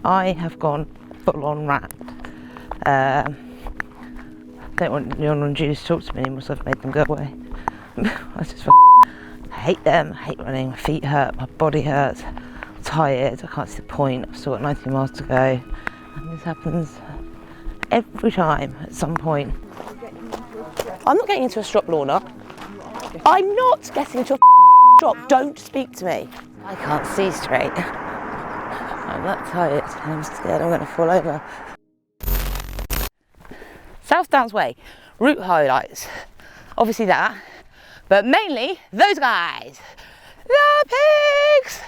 I have gone full on rat. Don't want Leon and Judy to talk to me anymore, so I've made them go away. I just hate them, I hate running, my feet hurt, my body hurts, I'm tired, I can't see the point, I've still got 90 miles to go. And this happens every time at some point. I'm not getting into a strop, Lorna. I'm not getting into a strop, don't speak to me. I can't see straight. I'm that tired and I'm scared I'm going to fall over. South Downs Way, route highlights. Obviously that, but mainly those guys. The pigs!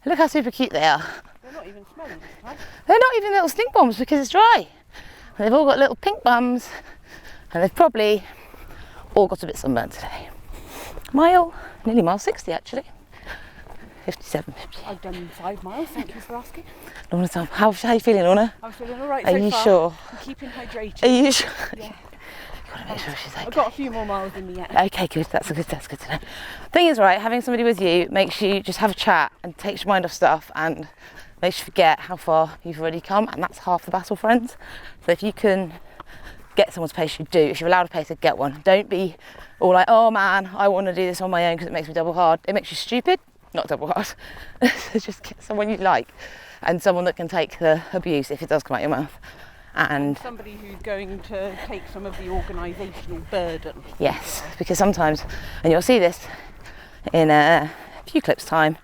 Look how super cute they are. They're not even smelling this time. They're not even little stink bombs because it's dry. And they've all got little pink bums and they've probably all got a bit sunburned today. Nearly mile 60 actually. 57, 50. I've done 5 miles, thank you for asking. Lorna, how are you feeling, Lorna? I'm feeling alright so far. Are you sure? I'm keeping hydrated. Are you sure? Yeah. Gotta make sure she's okay. I've got a few more miles in me yet. Okay, good. That's good to know. Thing is, right, having somebody with you makes you just have a chat and takes your mind off stuff and makes you forget how far you've already come, and that's half the battle, friends. So if you can get someone to pace you, do. If you're allowed a pacer, get one. Don't be all like, oh man, I want to do this on my own because it makes me double hard. It makes you stupid, not double hard. So just get someone you like and someone that can take the abuse if it does come out your mouth. And somebody who's going to take some of the organisational burden. Yes, because sometimes, and you'll see this in a few clips time,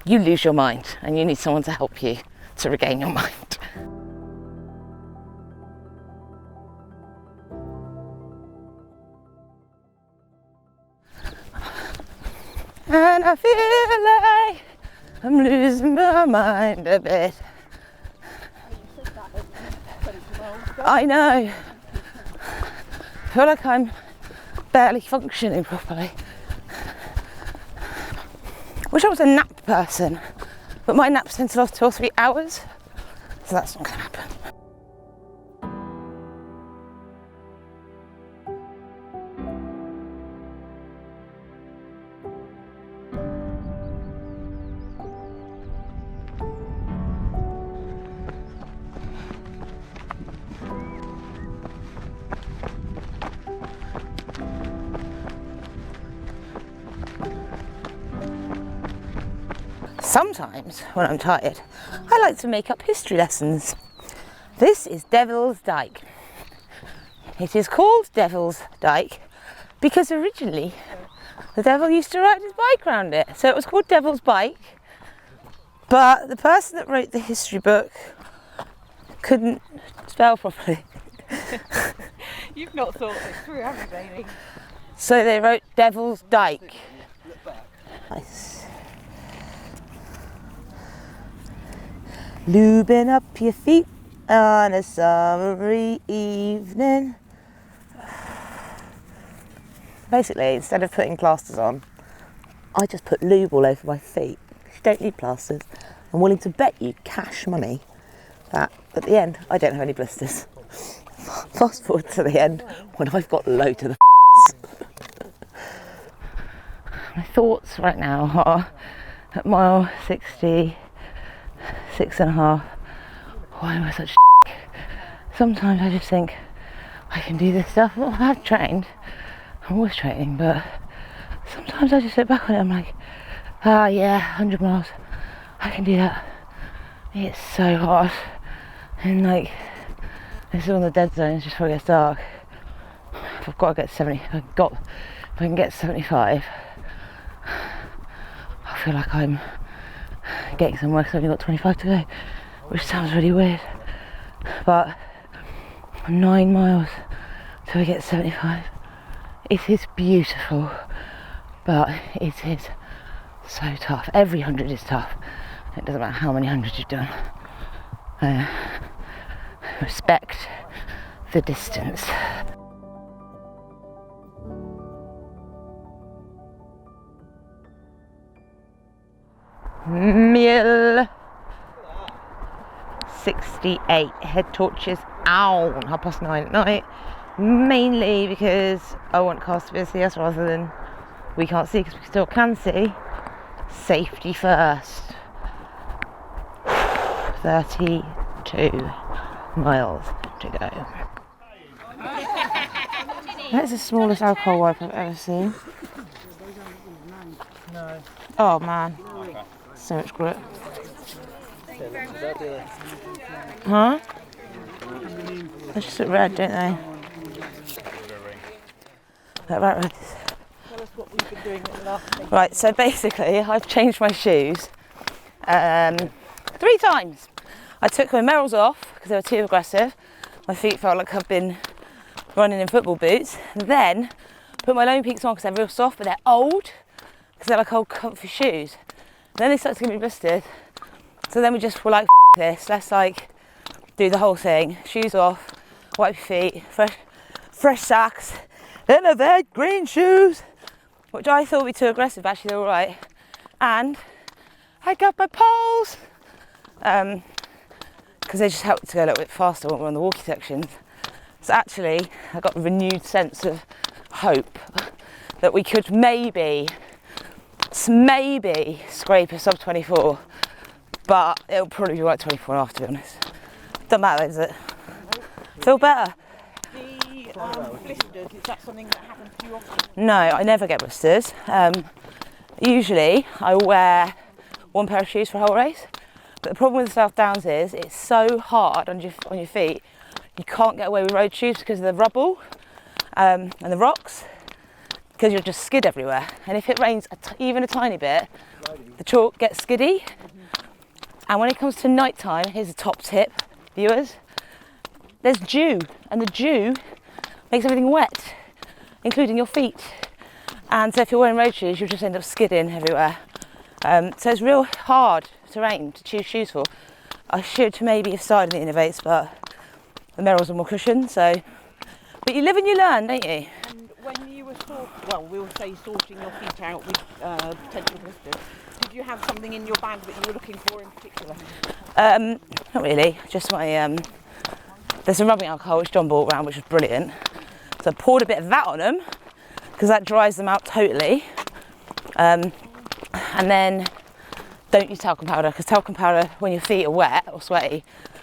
you lose your mind and you need someone to help you to regain your mind. And I feel like I'm losing my mind a bit. I know. I feel like I'm barely functioning properly. Wish I was a nap person, but my naps tend to last 2 or 3 hours, so that's not going to happen. Sometimes, when I'm tired, I like to make up history lessons. This is Devil's Dyke. It is called Devil's Dyke because originally the devil used to ride his bike around it. So it was called Devil's Bike, but the person that wrote the history book couldn't spell properly. You've not thought this through, have you, Bailey? So they wrote Devil's Dyke. Nice. Lubing up your feet on a summery evening. Basically, instead of putting plasters on, I just put lube all over my feet. You don't need plasters. I'm willing to bet you cash money that at the end, I don't have any blisters. Fast forward to the end when I've got loads of the My thoughts right now are at mile 60, 6.5. Why am I such a dick? Sometimes I just think I can do this stuff. Well, I've trained. I'm always training, but sometimes I just sit back on it. I'm like, ah, yeah, 100 miles. I can do that. It's so hard. And like, this is on the dead zones just before it gets dark. If I've got to get 70, if I can get 75, I feel like I'm getting somewhere because I've only got 25 to go, which sounds really weird, but 9 miles till we get 75. It is beautiful, but it is so tough. Every 100 is tough. It doesn't matter how many hundreds you've done. Respect the distance. Meal 68 head torches on 9:30 at night, mainly because I want cars to be able to see us rather than we can't see, because we still can see. Safety first. 32 miles to go. That's the smallest alcohol wipe I've ever seen. Oh man, so much grit. Huh? They just look red, don't they? Right. Tell us what we've been doing at the last thing. Right, so basically I've changed my shoes 3 times. I took my Merrells off because they were too aggressive. My feet felt like I've been running in football boots. And then put my Lone Peaks on because they're real soft, but they're old because they're like old comfy shoes. And then they started to get me blistered. So then we just were like, this, let's like do the whole thing. Shoes off, wipe your feet, fresh socks. Then I've had green shoes, which I thought would be too aggressive, but actually they're all right. And I got my poles, because they just helped to go a little bit faster when we're on the walkie sections. So actually, I got a renewed sense of hope that we could maybe scrape a sub 24, but it'll probably be like 24 and a half, to be honest. Doesn't matter, does it? Feel better? The blisters, is that something that happens to you often? No, I never get blisters. Usually I wear one pair of shoes for a whole race, but the problem with the South Downs is it's so hard on your feet, you can't get away with road shoes because of the rubble and the rocks, because you'll just skid everywhere. And if it rains even a tiny bit, the chalk gets skiddy. And when it comes to night time, here's a top tip, viewers, there's dew, and the dew makes everything wet, including your feet. And so if you're wearing road shoes, you'll just end up skidding everywhere. So it's real hard terrain to choose shoes for. I should maybe have started in the Innovates, but the Merrells are more cushioned, so. But you live and you learn, don't you? And when you were sorting your feet out with potential blisters, did you have something in your bag that you were looking for in particular? Not really, just my, there's some rubbing alcohol which John brought around, which was brilliant. So I poured a bit of that on them, because that dries them out totally. And then don't use talcum powder, because talcum powder, when your feet are wet or sweaty,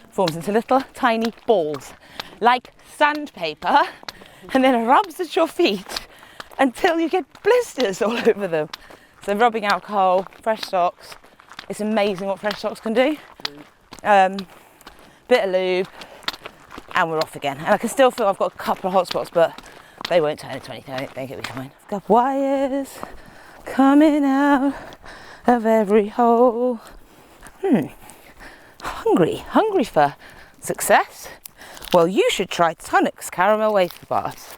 forms into little tiny balls, like sandpaper, and then rubs at your feet until you get blisters all over them. So rubbing alcohol, fresh socks, it's amazing what fresh socks can do. Bit of lube, and we're off again. And I can still feel I've got a couple of hot spots, but they won't turn into anything. I don't think it'll be fine. I've got wires coming out of every hole. Hungry for success? Well, you should try Tunnocks caramel wafer bars.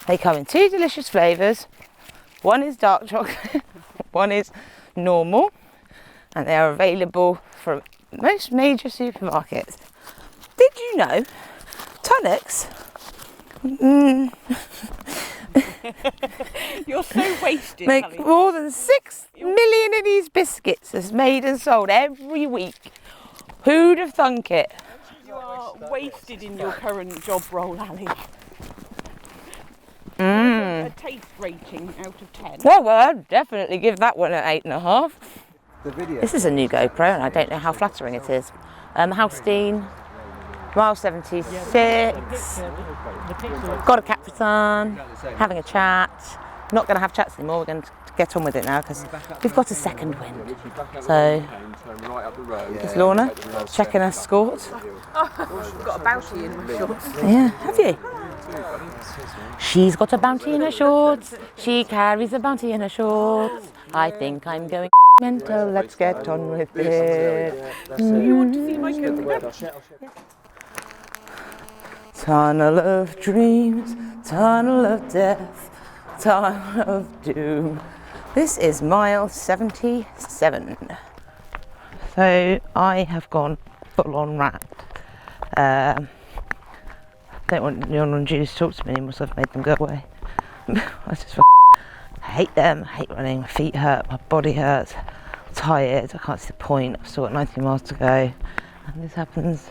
They come in 2 delicious flavours. One is dark chocolate, one is normal, and they are available from most major supermarkets. Did you know Tunnocks? You're so wasted, Make Allie. more than 6 million of these biscuits as made and sold every week. Who'd have thunk it? You are wasted in your current job role, Allie. A taste rating out of 10. Well, I'd definitely give that one an 8.5. The video. This is a new GoPro, and I don't know how flattering it is. Halstein, mile 76. Got a Capricorn, having a chat. Not going to have chats anymore. We're going to get on with it now because we've got a second wind. So, there's Lorna checking her skort. I've got a bounty in my shorts. Yeah, have you? She's got a bounty in her shorts. She carries a bounty in her shorts. I think I'm going mental. Let's get on with it. You want to see my coconut? Tunnel of dreams, tunnel of death, tunnel of doom. This is mile 77. So I have gone full on rat. Don't want Leon and Judy to talk to me anymore, so I've made them go away. I just hate them, I hate running, my feet hurt, my body hurts, I'm tired, I can't see the point, I've still got 90 miles to go. And this happens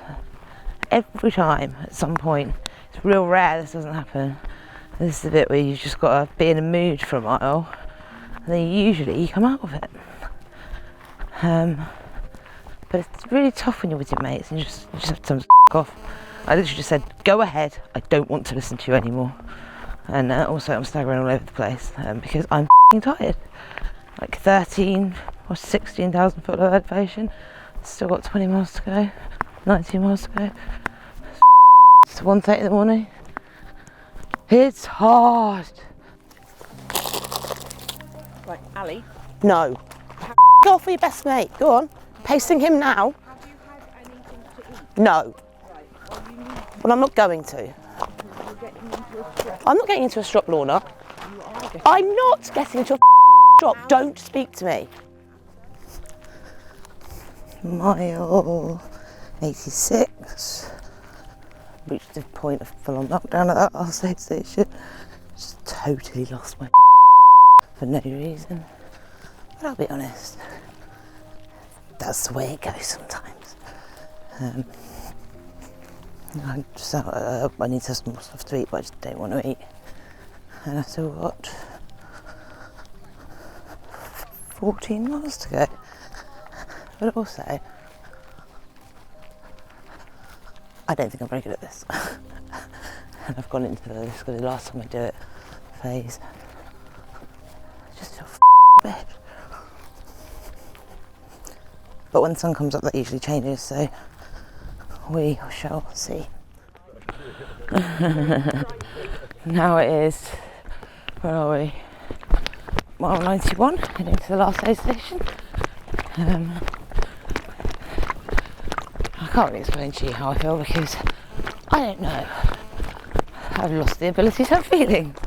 every time at some point. It's real rare this doesn't happen. This is the bit where you've just got to be in a mood for a mile, and then usually you come out of it. But But it's really tough when you're with your mates and you just have to tell them to off. I literally just said, go ahead, I don't want to listen to you anymore. And also I'm staggering all over the place because I'm tired. Like 13 or 16,000 foot of elevation. Still got 20 miles to go, 19 miles to go. It's 1:30 in the morning. It's hard. Right, Ali. No. Go off with your best mate. Go on. Pacing him now. Have you had anything to eat? No. Right. Well, you need Well, I'm not going to. to get him into a strop. I'm not getting into a strop, Lorna. You are getting. I'm not getting into a strop. Don't speak to me. Mile 86. Reached the point of full-on meltdown at that last aid station. Just totally lost my for no reason. But I'll be honest, that's the way it goes sometimes. I need to have some more stuff to eat, but I just don't want to eat. And I've still got 14 miles to go. But also, I don't think I'm very good at this. And I've gone into this because the last time I do it phase. I just feel bad. But when the sun comes up, that usually changes, so we shall see. Now it is, where are we? Mile 91, heading to the last aid station. I can't really explain to you how I feel because I don't know. I've lost the ability to have feelings.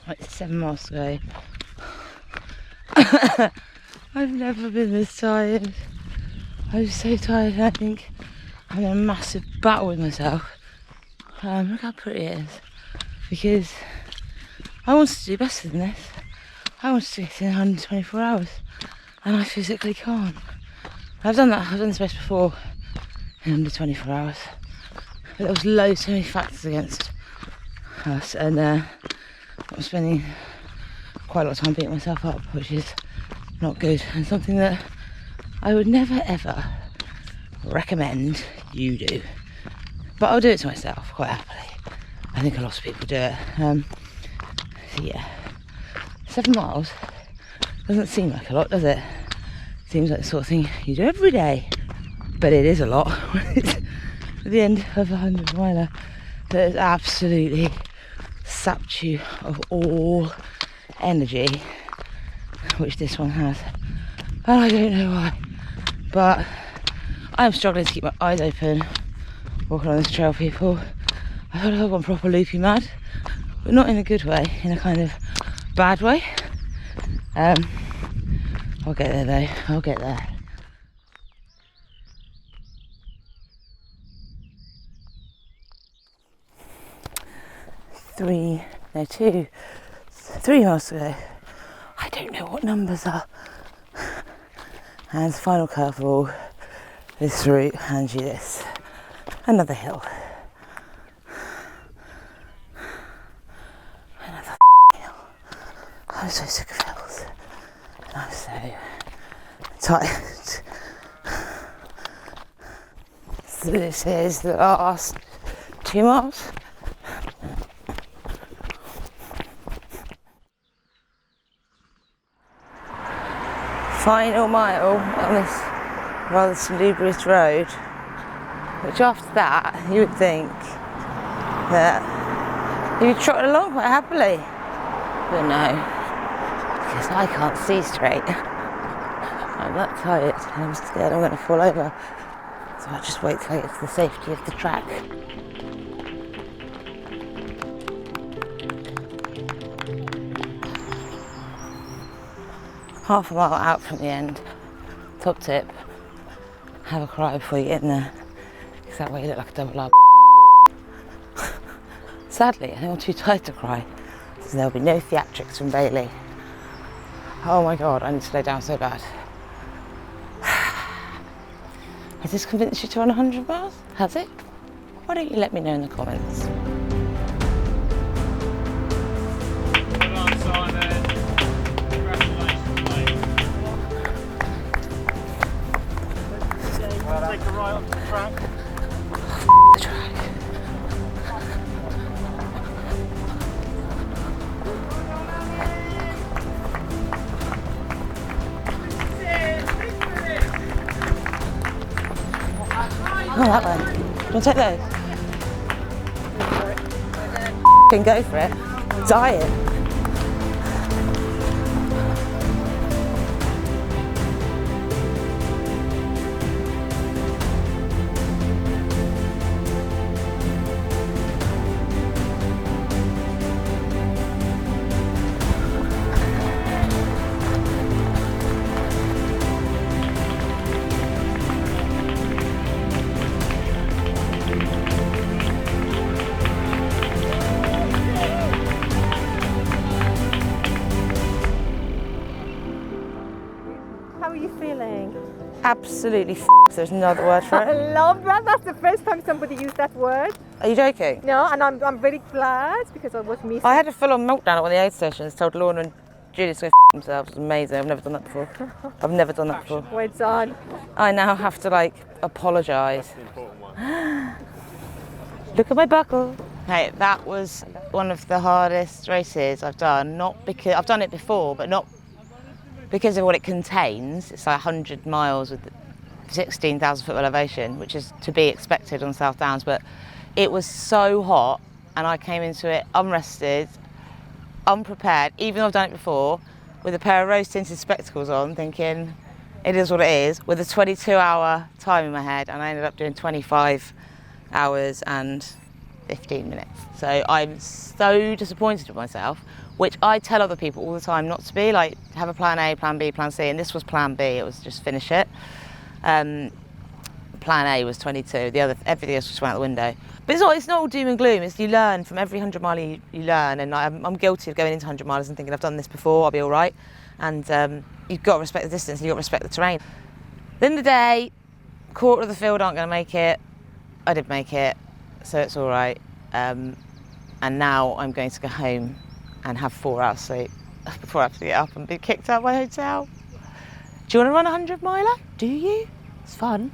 Right, 7 miles to go. I've never been this tired. I was so tired. I think I'm in a massive battle with myself. Look how pretty it is. Because I wanted to do better than this. I wanted to get in 124 hours. And I physically can't. I've done that. I've done this race before in under 24 hours. But there was so many factors against us. And I'm spending quite a lot of time beating myself up, which is not good. And something that I would never ever recommend you do. But I'll do it to myself quite happily. I think a lot of people do it. So yeah, 7 miles doesn't seem like a lot, does it? Seems like the sort of thing you do every day, but it is a lot when it's at the end of a 100-miler that has absolutely sapped you of all energy, which this one has. And I don't know why, but I'm struggling to keep my eyes open walking on this trail, people. I feel like I've gone proper loopy mad, but not in a good way, in a kind of bad way. I'll get there though, I'll get there. Three miles to go. I don't know what numbers are. And the final curve of all this route hands you this. Another hill. Another hill. I'm so sick of hills. And I'm so tired. So this is the last 2 miles. Final mile on this rather salubrious road, which after that you would think that you'd trot along quite happily, but no, because I can't see straight. I'm that tired, I'm scared I'm going to fall over, so I'll just wait till I get to the safety of the track. Half a mile out from the end, top tip, have a cry before you get in there, because that way you look like a double R. Sadly, I think I'm too tired to cry, so there'll be no theatrics from Bailey. Oh my god, I need to slow down so bad. Has this convinced you to run 100 miles? Has it? Why don't you let me know in the comments? Well done, Simon. Congratulations, mate. Well, take a right onto the track. The track. Oh, that way. Do you want to take those? F***ing go for it. Diet. How are you feeling? Absolutely there's no other word for I it. love that. That's the first time somebody used that word. Are you joking? No, and I'm very glad because I was missing. I had a full-on meltdown at one of the aid stations, told Lorna and Julius to go themselves. It was amazing. I've never done that before. I've never done that before. Well done. I now have to like apologise. Look at my buckle. Hey, that was one of the hardest races I've done. Not because I've done it before, but not because of what it contains. It's like 100 miles with 16,000 foot elevation, which is to be expected on South Downs. But it was so hot, and I came into it unrested, unprepared, even though I've done it before, with a pair of rose-tinted spectacles on, thinking it is what it is, with a 22-hour time in my head, and I ended up doing 25 hours and 15 minutes. So I'm so disappointed with myself, which I tell other people all the time not to be, like have a plan A, plan B, plan C, and this was plan B. It was just finish it. Plan A was 22, everything else just went out the window. But it's not all doom and gloom. It's you learn from every 100 mile you learn, and I'm guilty of going into 100 miles and thinking I've done this before, I'll be all right. And you've got to respect the distance, and you've got to respect the terrain. At the end of the day, quarter of the field aren't going to make it. I did make it, so it's all right. And now I'm going to go home and have 4 hours sleep before I have to get up and be kicked out of my hotel. Do you want to run a 100 miler? Do you? It's fun.